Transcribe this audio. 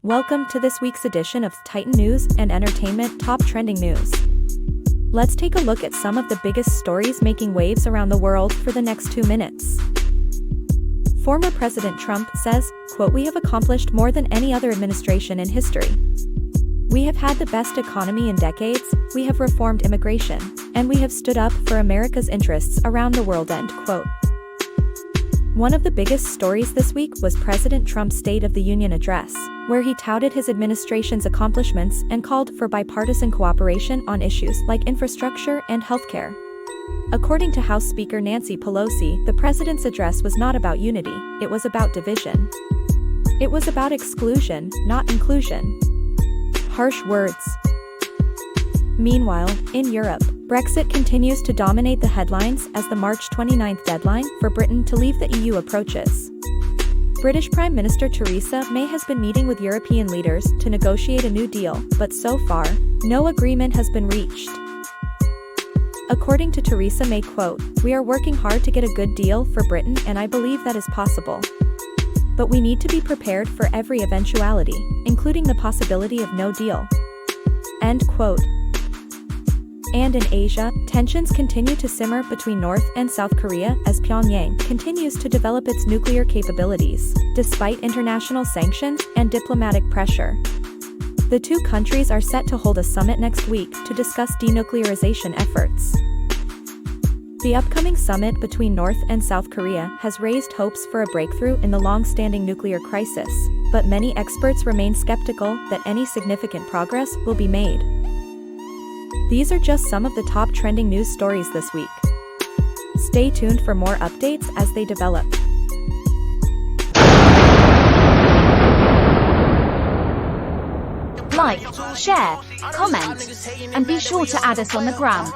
Welcome to this week's edition of Titan News and Entertainment Top Trending News. Let's take a look at some of the biggest stories making waves around the world for the next 2 minutes. Former President Trump says, quote, "We have accomplished more than any other administration in history. We have had the best economy in decades, we have reformed immigration, and we have stood up for America's interests around the world," end quote. One of the biggest stories this week was President Trump's State of the Union address, where he touted his administration's accomplishments and called for bipartisan cooperation on issues like infrastructure and healthcare. According to House Speaker Nancy Pelosi, the president's address was not about unity, it was about division. It was about exclusion, not inclusion. Harsh words. Meanwhile, in Europe, Brexit continues to dominate the headlines as the March 29th deadline for Britain to leave the EU approaches. British Prime Minister Theresa May has been meeting with European leaders to negotiate a new deal, but so far, no agreement has been reached. According to Theresa May, quote, "We are working hard to get a good deal for Britain and I believe that is possible. But we need to be prepared for every eventuality, including the possibility of no deal." End quote. And in Asia, tensions continue to simmer between North and South Korea as Pyongyang continues to develop its nuclear capabilities, despite international sanctions and diplomatic pressure. The two countries are set to hold a summit next week to discuss denuclearization efforts. The upcoming summit between North and South Korea has raised hopes for a breakthrough in the long-standing nuclear crisis, but many experts remain skeptical that any significant progress will be made. These are just some of the top trending news stories this week. Stay tuned for more updates as they develop. Like, share, comment, and be sure to add us on the gram.